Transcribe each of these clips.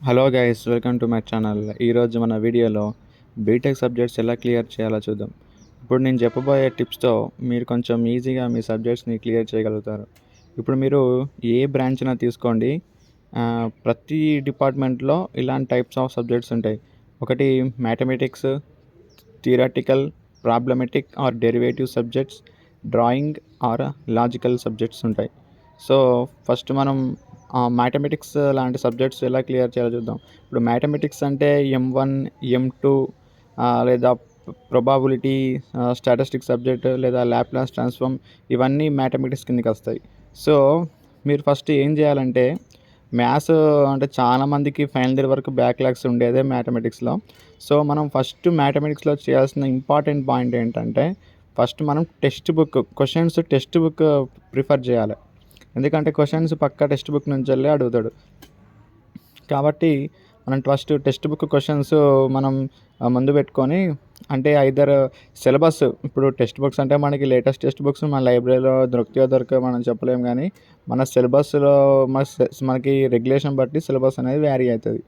Hello guys, welcome to my channel. ఈరోజు మన వీడియోలో బీటెక్ సబ్జెక్ట్స్ ఎలా క్లియర్ చేయాలో చూద్దాం. ఇప్పుడు నేను చెప్పబోయే టిప్స్తో మీరు కొంచెం ఈజీగా మీ సబ్జెక్ట్స్ని క్లియర్ చేయగలుగుతారు. ఇప్పుడు మీరు ఏ బ్రాంచ్ అయినా తీసుకోండి, ప్రతి డిపార్ట్మెంట్లో ఇలాంటి టైప్స్ ఆఫ్ సబ్జెక్ట్స్ ఉంటాయి. ఒకటి mathematics, theoretical, problematic or derivative subjects, drawing or logical subjects ఉంటాయి. సో ఫస్ట్ మనం మ్యాథమెటిక్స్ లాంటి సబ్జెక్ట్స్ ఎలా క్లియర్ చేయాలో చూద్దాం. ఇప్పుడు మ్యాథమెటిక్స్ అంటే M1, M2 లేదా ప్రొబాబిలిటీ, స్టాటిస్టిక్స్ సబ్జెక్ట్ లేదా లాప్లాస్ ట్రాన్స్ఫార్మ్, ఇవన్నీ మ్యాథమెటిక్స్ కిందకి వస్తాయి. సో మీరు ఫస్ట్ ఏం చేయాలంటే, మ్యాథ్స్ అంటే చాలామందికి ఫైనల్ ఇయర్ వరకు బ్యాక్లాగ్స్ ఉండేదే మ్యాథమెటిక్స్లో. సో మనం ఫస్ట్ మ్యాథమెటిక్స్లో చేయాల్సిన ఇంపార్టెంట్ పాయింట్ ఏంటంటే, ఫస్ట్ మనం టెక్స్ట్ బుక్ ప్రిఫర్ చేయాలి. ఎందుకంటే క్వశ్చన్స్ పక్కా టెక్స్ట్ బుక్ నుంచి వెళ్ళి అడుగుతాడు. కాబట్టి మనం ఫస్ట్ టెక్స్ట్ బుక్ క్వశ్చన్స్ మనం ముందు పెట్టుకొని, అంటే ఐదర్ సిలబస్, ఇప్పుడు టెక్స్ట్ బుక్స్ అంటే మనకి లేటెస్ట్ టెక్స్ట్ బుక్స్ మన లైబ్రరీలో దొరకవు మనం చెప్పలేము. కానీ మన సిలబస్లో మనకి రెగ్యులేషన్ బట్టి సిలబస్ అనేది వ్యారీ అవుతుంది.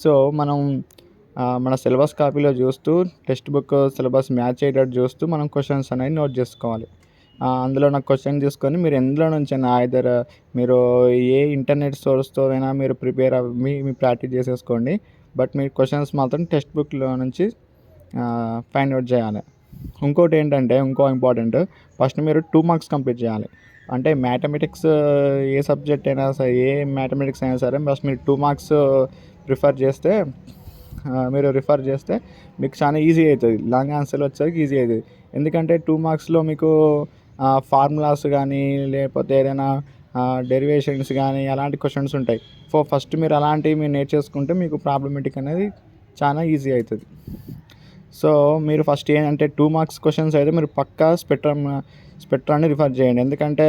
సో మనం మన సిలబస్ కాపీలో చూస్తూ టెక్స్ట్ బుక్ సిలబస్ మ్యాచ్ అయ్యేటట్టు చూస్తూ మనం క్వశ్చన్స్ అనేది నోట్ చేసుకోవాలి. అందులో నాకు క్వశ్చన్ తీసుకొని మీరు ఎందులో నుంచైనా ఐదర్ మీరు ఏ ఇంటర్నెట్ సోర్స్తో అయినా మీరు ప్రిపేర్ అవ్వి మీ ప్రాక్టీస్ చేసేసుకోండి. బట్ మీరు క్వశ్చన్స్ మాత్రం టెక్స్ట్ బుక్లో నుంచి ఫైండ్ అవుట్ చేయాలి. ఇంకోటి ఏంటంటే, ఇంకో ఇంపార్టెంట్, ఫస్ట్ మీరు 2 మార్క్స్ కంప్లీట్ చేయాలి. అంటే మ్యాథమెటిక్స్ ఏ సబ్జెక్ట్ అయినా సరే, ఏ మ్యాథమెటిక్స్ అయినా సరే, ఫస్ట్ మీరు 2 మార్క్స్ రిఫర్ చేస్తే మీకు చాలా ఈజీ అవుతుంది. లాంగ్ ఆన్సర్లు వచ్చేసరికి ఈజీ అవుతుంది. ఎందుకంటే 2 మార్క్స్లో మీకు ఫార్ములాస్ కానీ లేకపోతే ఏదైనా డెరివేషన్స్ కానీ అలాంటి క్వశ్చన్స్ ఉంటాయి. ఫస్ట్ మీరు అలాంటివి మీరు నేర్చేసుకుంటే మీకు ప్రాబ్లమెటిక్ అనేది చాలా ఈజీ అవుతుంది. సో మీరు ఫస్ట్ ఏంటంటే 2 మార్క్స్ క్వశ్చన్స్ అయితే మీరు పక్కా స్పెక్ట్రాన్ని రిఫర్ చేయండి. ఎందుకంటే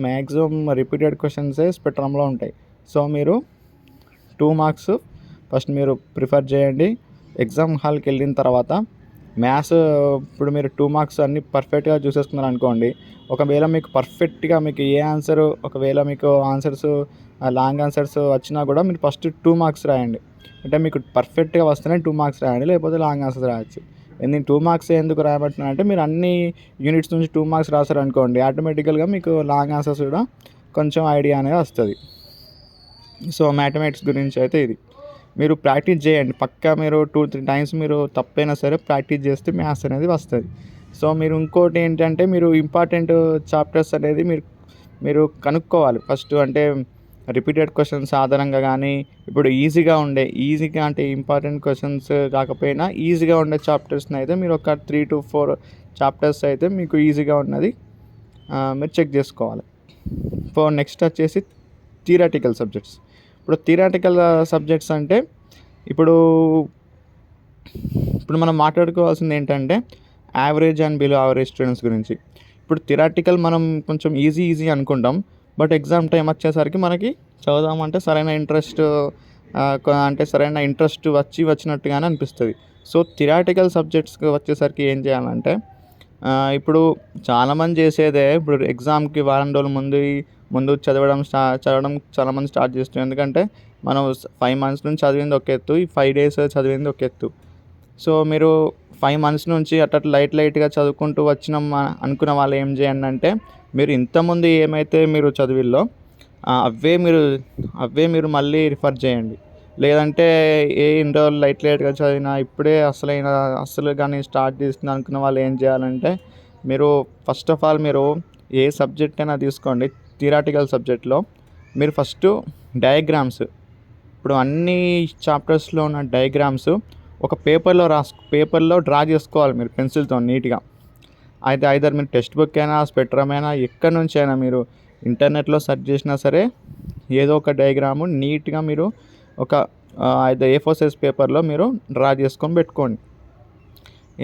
మ్యాక్సిమం రిపీటెడ్ క్వశ్చన్సే స్పెక్ట్రమ్లో ఉంటాయి. సో మీరు 2 మార్క్స్ ఫస్ట్ మీరు ప్రిఫర్ చేయండి. ఎగ్జామ్ హాల్కి వెళ్ళిన తర్వాత మ్యాథ్స్, ఇప్పుడు మీరు 2 మార్క్స్ అన్నీ పర్ఫెక్ట్గా చూసేసుకున్నారు అనుకోండి. ఒకవేళ మీకు పర్ఫెక్ట్గా మీకు ఏ ఆన్సరు, ఒకవేళ మీకు ఆన్సర్స్ లాంగ్ ఆన్సర్స్ వచ్చినా కూడా మీరు ఫస్ట్ 2 మార్క్స్ రాయండి. అంటే మీకు పర్ఫెక్ట్గా వస్తేనే 2 మార్క్స్ రాయండి, లేకపోతే లాంగ్ ఆన్సర్స్ రాయొచ్చు. నేను 2 మార్క్స్ ఎందుకు రాయబట్టినా అంటే, మీరు అన్ని యూనిట్స్ నుంచి 2 మార్క్స్ రాశారనుకోండి, ఆటోమేటికల్గా మీకు లాంగ్ ఆన్సర్స్ కూడా కొంచెం ఐడియా అనేది వస్తుంది. సో మ్యాథమెటిక్స్ గురించి అయితే ఇది. మీరు ప్రాక్టీస్ చేయండి. పక్కా మీరు 2-3 టైమ్స్ మీరు తప్పైనా సరే ప్రాక్టీస్ చేస్తే మ్యాథ్స్ అనేది వస్తుంది. సో మీరు ఇంకోటి ఏంటంటే, మీరు ఇంపార్టెంట్ చాప్టర్స్ అనేది మీరు కనుక్కోవాలి ఫస్ట్. అంటే రిపీటెడ్ క్వశ్చన్స్ ఆధారంగా కానీ, ఇప్పుడు ఈజీగా అంటే ఇంపార్టెంట్ క్వశ్చన్స్ కాకపోయినా ఈజీగా ఉండే చాప్టర్స్ని అయితే మీరు ఒక 3-4 చాప్టర్స్ అయితే మీకు ఈజీగా ఉన్నది మీరు చెక్ చేసుకోవాలి. నెక్స్ట్ వచ్చేసి థియరటికల్ సబ్జెక్ట్స్. ఇప్పుడు థియరటికల్ సబ్జెక్ట్స్ అంటే, ఇప్పుడు మనం మాట్లాడుకోవాల్సింది ఏంటంటే average and below average students గురించి. ఇప్పుడు థియరటికల్ మనం కొంచెం ఈజీ అనుకుంటాం, బట్ ఎగ్జామ్ టైం వచ్చేసరికి మనకి చదువుదామంటే సరైన ఇంట్రెస్ట్ వచ్చినట్టుగానే అనిపిస్తుంది. సో థియరటికల్ సబ్జెక్ట్స్కి వచ్చేసరికి ఏం చేయాలంటే, ఇప్పుడు చాలామంది చేసేదే, ఇప్పుడు ఎగ్జామ్కి వారం రోజుల ముందు చదవడం చాలామంది స్టార్ట్ చేస్తారు. ఎందుకంటే మనం 5 మంత్స్ నుంచి చదివింది ఒక ఎత్తు, ఈ 5 డేస్ చదివింది ఒక ఎత్తు. సో మీరు 5 మంత్స్ నుంచి అట్లా లైట్గా చదువుకుంటూ వచ్చినాం అనుకున్న వాళ్ళు ఏం చేయండి అంటే, మీరు ఇంతకుముందు ఏమైతే మీరు చదివిల్లో అవే మీరు మళ్ళీ రిఫర్ చేయండి. లేదంటే ఇన్ని రోజులు లైట్గా చదివినా ఇప్పుడే అసలు కానీ స్టార్ట్ చేసిన అనుకున్న వాళ్ళు ఏం చేయాలంటే, మీరు ఫస్ట్ ఆఫ్ ఆల్ మీరు ఏ సబ్జెక్ట్ అయినా తీసుకోండి, థియరటికల్ సబ్జెక్ట్లో మీరు ఫస్ట్ డయాగ్రామ్స్, ఇప్పుడు అన్ని చాప్టర్స్లో ఉన్న డయాగ్రామ్స్ ఒక పేపర్లో డ్రా చేసుకోవాలి మీరు పెన్సిల్తో నీట్గా. అయితే ఐదర్ మీరు టెక్స్ట్ బుక్ అయినా, స్పెక్ట్రమ్ అయినా, ఎక్కడి నుంచి అయినా మీరు ఇంటర్నెట్లో సెర్చ్ చేసినా సరే, ఏదో ఒక డయాగ్రాము నీట్గా మీరు ఒక అయితే A4 సైజ్ పేపర్లో మీరు డ్రా చేసుకొని పెట్టుకోండి.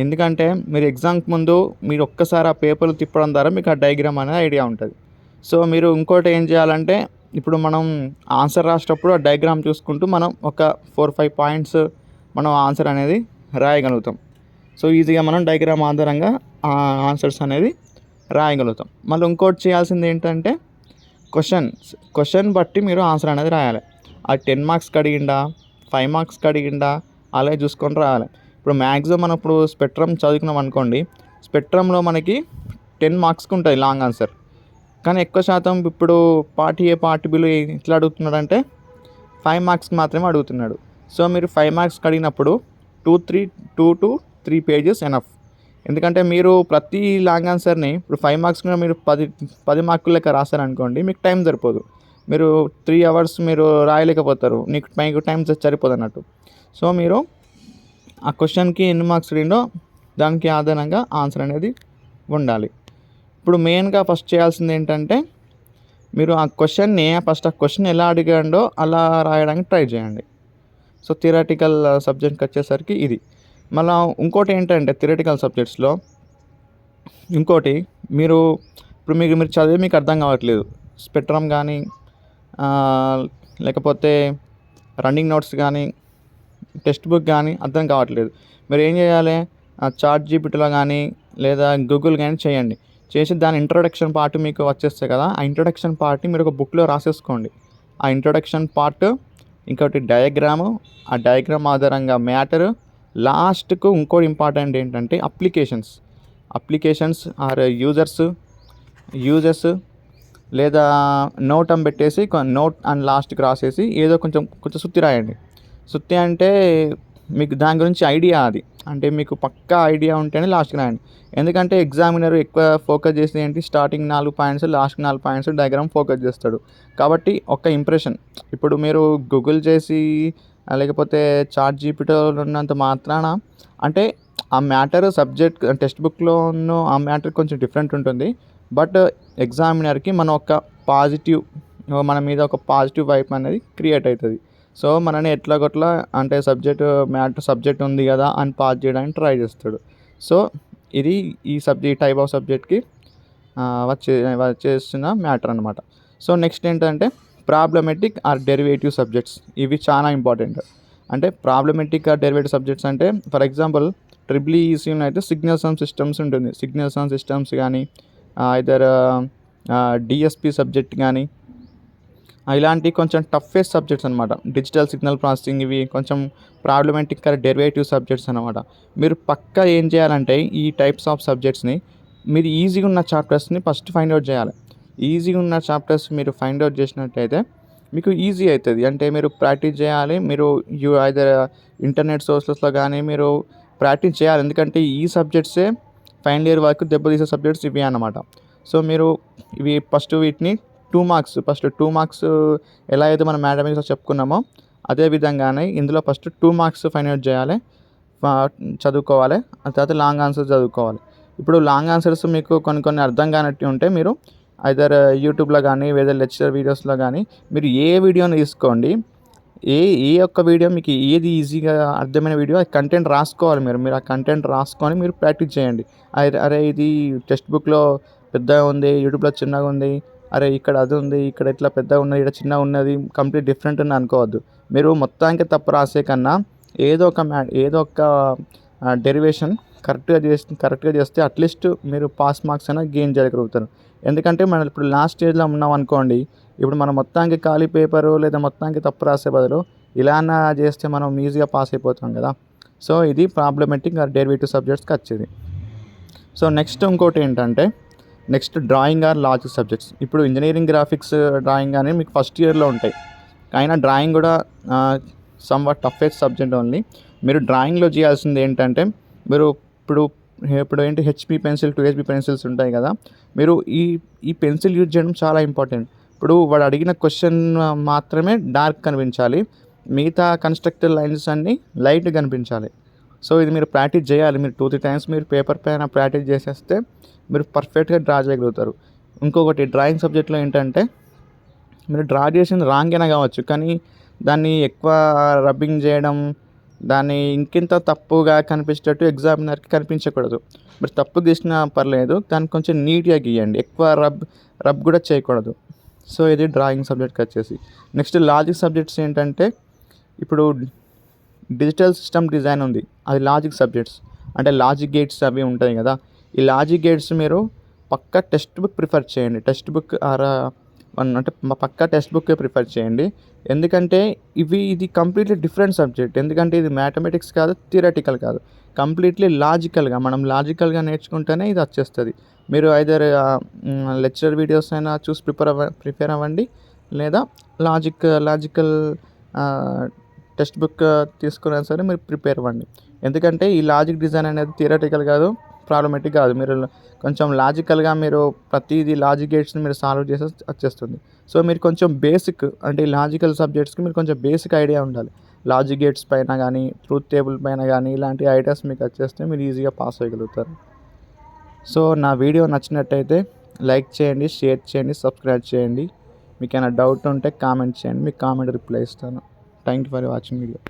ఎందుకంటే మీరు ఎగ్జామ్కి ముందు మీరు ఒక్కసారి ఆ పేపర్లు తిప్పడం ద్వారా మీకు ఆ డయాగ్రామ్ అనేది ఐడియా ఉంటుంది. సో మీరు ఇంకోటి ఏం చేయాలంటే, ఇప్పుడు మనం ఆన్సర్ రాసేటప్పుడు ఆ డయాగ్రామ్ చూసుకుంటూ మనం ఒక 4-5 పాయింట్స్ మనం ఆన్సర్ అనేది రాయగలుగుతాం. సో ఈజీగా మనం డయాగ్రామ్ ఆధారంగా ఆన్సర్స్ అనేది రాయగలుగుతాం. మళ్ళీ ఇంకోటి చేయాల్సింది ఏంటంటే, క్వశ్చన్ బట్టి మీరు ఆన్సర్ అనేది రాయాలి. ఆ 10 మార్క్స్కి అడిగిండా, 5 మార్క్స్కి అడిగిండా అలాగే చూసుకొని రాయాలి. ఇప్పుడు మ్యాక్సిమం మనం ఇప్పుడు స్పెక్ట్రమ్ చదువుకున్నాం అనుకోండి, స్పెక్ట్రమ్లో మనకి 10 మార్క్స్కి ఉంటుంది లాంగ్ ఆన్సర్. కానీ ఎక్కువ శాతం ఇప్పుడు పార్ట్ ఏ పార్ట్ బిలో ఎట్లా అడుగుతున్నాడంటే 5 మార్క్స్కి మాత్రమే అడుగుతున్నాడు. సో మీరు 5 మార్క్స్కి అడిగినప్పుడు 2 to 3 పేజెస్ ఎనఫ్. ఎందుకంటే మీరు ప్రతి లాంగ్ ఆన్సర్ని ఇప్పుడు 5 మార్క్స్కి మీరు 10 మార్కుల లెక్క రాశారనుకోండి, మీకు టైం సరిపోదు. మీరు 3 hours మీరు రాయలేకపోతారు, మీకు టైం సరిపోదు అన్నట్టు. సో మీరు ఆ క్వశ్చన్కి ఎన్ని మార్క్స్ అడిగిండో దానికి ఆధారంగా ఆన్సర్ అనేది ఉండాలి. ఇప్పుడు మెయిన్గా ఫస్ట్ చేయాల్సింది ఏంటంటే, మీరు ఆ క్వశ్చన్ ఎలా అడిగాడో అలా రాయడానికి ట్రై చేయండి. సో థియరటికల్ సబ్జెక్ట్కి వచ్చేసరికి ఇది. మళ్ళీ ఇంకోటి ఏంటంటే థియరటికల్ సబ్జెక్ట్స్లో ఇంకోటి, ఇప్పుడు మీరు చదివి మీకు అర్థం కావట్లేదు, స్పెక్ట్రమ్ కానీ లేకపోతే రన్నింగ్ నోట్స్ కానీ టెక్స్ట్ బుక్ కానీ అర్థం కావట్లేదు. మీరు ఏం చేయాలి, చాట్ జీపీటీలో కానీ లేదా గూగుల్ కానీ చేయండి. చేసి దాని ఇంట్రొడక్షన్ పార్ట్ మీకు వచ్చేస్తాయి కదా, ఆ ఇంట్రొడక్షన్ పార్ట్ని మీరు ఒక బుక్లో రాసేసుకోండి. ఆ ఇంట్రొడక్షన్ పార్ట్, ఇంకోటి డయాగ్రాము, ఆ డయాగ్రామ్ ఆధారంగా మ్యాటర్, లాస్ట్కు ఇంకోటి ఇంపార్టెంట్ ఏంటంటే అప్లికేషన్స్ ఆర్ యూజెస్ లేదా నోట్ అని పెట్టేసి నోట్ అండ్ లాస్ట్కి రాసేసి ఏదో కొంచెం సుత్తి రాయండి. సుత్తి అంటే మీకు దాని గురించి ఐడియా, అది అంటే మీకు పక్కా ఐడియా ఉంటేనే లాస్ట్కి రాయండి. ఎందుకంటే ఎగ్జామినర్ ఎక్కువ ఫోకస్ చేసి ఏంటి, స్టార్టింగ్ 4 పాయింట్స్ లాస్ట్కి 4 పాయింట్స్ డయాగ్రామ్ ఫోకస్ చేస్తాడు. కాబట్టి ఒక ఇంప్రెషన్, ఇప్పుడు మీరు గూగుల్ చేసి లేకపోతే చాట్ జీపీటీలో ఉన్నంత మాత్రాన అంటే ఆ మ్యాటర్ సబ్జెక్ట్ టెక్స్ట్ బుక్లో ఉన్న ఆ మ్యాటర్ కొంచెం డిఫరెంట్ ఉంటుంది. బట్ ఎగ్జామినర్కి మన మన మీద ఒక పాజిటివ్ వైబ్ అనేది క్రియేట్ అవుతుంది. సో మనని ఎట్లాగొట్లా అంటే సబ్జెక్ట్ ఉంది కదా అని పాస్ చేయడానికి ట్రై చేస్తాడు. సో ఇది ఈ టైప్ ఆఫ్ సబ్జెక్ట్కి వచ్చేసిన మ్యాటర్ అనమాట. సో నెక్స్ట్ ఏంటంటే ప్రాబ్లమెటిక్ ఆర్ డెరివేటివ్ సబ్జెక్ట్స్. ఇవి చాలా ఇంపార్టెంట్. అంటే ప్రాబ్లమెటిక్ ఆర్ డెరివేటివ్ సబ్జెక్ట్స్ అంటే ఫర్ ఎగ్జాంపుల్ EEE అయితే సిగ్నల్స్ అండ్ సిస్టమ్స్ ఉంటుంది. సిగ్నల్స్ అండ్ సిస్టమ్స్ కానీ ఐదర్ డిఎస్పి సబ్జెక్ట్ కానీ ఇలాంటి కొంచెం టఫెస్ట్ సబ్జెక్ట్స్ అనమాట. డిజిటల్ సిగ్నల్ ప్రాసెసింగ్, ఇవి కొంచెం ప్రాబ్లమెటిక్ ఆర్ డెరివేటివ్ సబ్జెక్ట్స్ అనమాట. మీరు పక్కా ఏం చేయాలంటే ఈ టైప్స్ ఆఫ్ సబ్జెక్ట్స్ని మీరు ఈజీగా ఉన్న చాప్టర్స్ని ఫస్ట్ ఫైండ్ అవుట్ చేయాలి. ఈజీగా ఉన్న చాప్టర్స్ మీరు ఫైండ్ అవుట్ చేసినట్టయితే మీకు ఈజీ అవుతుంది. అంటే మీరు ప్రాక్టీస్ చేయాలి. మీరు ఐదర్ ఇంటర్నెట్ సోర్సెస్లో కానీ మీరు ప్రాక్టీస్ చేయాలి. ఎందుకంటే ఈ సబ్జెక్ట్సే ఫైనల్ ఇయర్ వరకు దెబ్బతీసే సబ్జెక్ట్స్ ఇవి అన్నమాట. సో మీరు వీటిని 2 మార్క్స్ ఎలా అయితే మనం మ్యాథమెటిక్స్లో చెప్పుకున్నామో అదే విధంగానే ఇందులో ఫస్ట్ 2 మార్క్స్ ఫైండ్ అవుట్ చేయాలి, చదువుకోవాలి. ఆ తర్వాత లాంగ్ ఆన్సర్స్ చదువుకోవాలి. ఇప్పుడు లాంగ్ ఆన్సర్స్ మీకు కొన్ని అర్థం కానట్టు ఉంటే మీరు ఐదర్ యూట్యూబ్లో కానీ లేదా లెక్చర్ వీడియోస్లో కానీ మీరు ఏ వీడియోని తీసుకోండి, ఏ ఒక్క వీడియో మీకు ఏది ఈజీగా అర్థమైన వీడియో ఆ కంటెంట్ రాసుకోవాలి. మీరు ఆ కంటెంట్ రాసుకొని మీరు ప్రాక్టీస్ చేయండి. అరే ఇది టెక్స్ట్ బుక్లో పెద్దగా ఉంది, యూట్యూబ్లో చిన్నగా ఉంది, అరే ఇక్కడ అది ఉంది, ఇక్కడ ఇట్లా పెద్దగా ఉన్నది, ఇక్కడ చిన్నగా ఉన్నది, కంప్లీట్ డిఫరెంట్ ఉంది అనుకోవద్దు. మీరు మొత్తానికి తప్పు రాసే కన్నా ఏదో ఒక డెరివేషన్ కరెక్ట్గా చేస్తే అట్లీస్ట్ మీరు పాస్ మార్క్స్ అయినా గెయిన్ చేయగలుగుతారు. ఎందుకంటే మనం ఇప్పుడు లాస్ట్ స్టేజ్లో ఉన్నాం అనుకోండి, ఇప్పుడు మనం మొత్తానికి ఖాళీ పేపరు లేదా మొత్తానికి తప్పు రాసే బదులు ఇలా చేస్తే మనం ఈజీగా పాస్ అయిపోతాం కదా. సో ఇది ప్రాబ్లమెటిక్ ఆర్ డెరివేటివ్ సబ్జెక్ట్స్కి వచ్చేది. సో నెక్స్ట్ ఇంకోటి ఏంటంటే డ్రాయింగ్ ఆర్ లాజిక్ సబ్జెక్ట్స్. ఇప్పుడు ఇంజనీరింగ్ గ్రాఫిక్స్ డ్రాయింగ్ అనేవి మీకు ఫస్ట్ ఇయర్లో ఉంటాయి. అయినా డ్రాయింగ్ కూడా సమ్వాట్ టఫెస్ట్ సబ్జెక్ట్ ఓన్లీ. మీరు డ్రాయింగ్లో చేయాల్సింది ఏంటంటే మీరు ఇప్పుడు ఏంటి హెచ్పి పెన్సిల్ 2HB పెన్సిల్స్ ఉంటాయి కదా, మీరు ఈ పెన్సిల్ యూజ్ చేయడం చాలా ఇంపార్టెంట్. ఇప్పుడు వాడు అడిగిన క్వశ్చన్ మాత్రమే డార్క్ కనిపించాలి, మిగతా కన్స్ట్రక్టెడ్ లైన్స్ అన్నీ లైట్ కనిపించాలి. సో ఇది మీరు ప్రాక్టీస్ చేయాలి. మీరు 2-3 టైమ్స్ మీరు పేపర్ పైన ప్రాక్టీస్ చేసేస్తే మీరు పర్ఫెక్ట్గా డ్రా చేయగలుగుతారు. ఇంకొకటి డ్రాయింగ్ సబ్జెక్ట్లో ఏంటంటే మీరు డ్రా చేసింది రాంగ్ అయినా కావచ్చు, కానీ దాన్ని ఎక్కువ రబ్బింగ్ చేయడం, దాన్ని ఇంకింత తప్పుగా కనిపించేటట్టు ఎగ్జామినర్కి కనిపించకూడదు. మీరు తప్పు గీసినా పర్లేదు, దాన్ని కొంచెం నీట్గా గీయండి, ఎక్కువ రబ్ కూడా చేయకూడదు. సో ఇది డ్రాయింగ్ సబ్జెక్ట్కి వచ్చేసి. నెక్స్ట్ లాజిక్ సబ్జెక్ట్స్ ఏంటంటే ఇప్పుడు డిజిటల్ సిస్టమ్ డిజైన్ ఉంది, అది లాజిక్ సబ్జెక్ట్స్. అంటే లాజిక్ గేట్స్ అవి ఉంటాయి కదా, ఈ లాజిక్ గేట్స్ మీరు పక్కా టెక్స్ట్ బుక్ ప్రిఫర్ చేయండి. టెక్స్ట్ బుక్ ఆర్ అంటే పక్కా టెక్స్ట్ బుక్కే ప్రిఫర్ చేయండి. ఎందుకంటే ఇది కంప్లీట్లీ డిఫరెంట్ సబ్జెక్ట్. ఎందుకంటే ఇది మ్యాథమెటిక్స్ కాదు, థియరటికల్ కాదు, కంప్లీట్లీ లాజికల్గా మనం లాజికల్గా నేర్చుకుంటేనే ఇది వచ్చేస్తుంది. మీరు ఐదర్ లెక్చరర్ వీడియోస్ అయినా చూసి ప్రిపేర్ అవ్వండి, లేదా లాజికల్ టెక్స్ట్ బుక్ తీసుకున్నా సరే మీరు ప్రిపేర్ అవ్వండి. ఎందుకంటే ఈ లాజిక్ డిజైన్ అనేది థియరటికల్ కాదు, ప్రాబ్లమేటిక్ కాదు. మీరు కొంచెం లాజికల్గా మీరు ప్రతిదీ లాజిక్ గేట్స్ని మీరు సాల్వ్ చేసి వచ్చేస్తుంది. సో మీరు కొంచెం బేసిక్ అంటే ఈ లాజికల్ సబ్జెక్ట్స్కి మీరు కొంచెం బేసిక్ ఐడియా ఉండాలి. లాజిక్ గేట్స్ పైన కానీ, ట్రూత్ టేబుల్ పైన కానీ ఇలాంటి ఐడియాస్ మీకు వచ్చేస్తే మీరు ఈజీగా పాస్ అయ్యగలుగుతారు. సో నా వీడియో నచ్చినట్టయితే లైక్ చేయండి, షేర్ చేయండి, సబ్స్క్రైబ్ చేయండి. మీకు ఏమైనా డౌట్ ఉంటే కామెంట్ చేయండి, మీకు కామెంట్ రిప్లై ఇస్తాను. Thank you for watching video.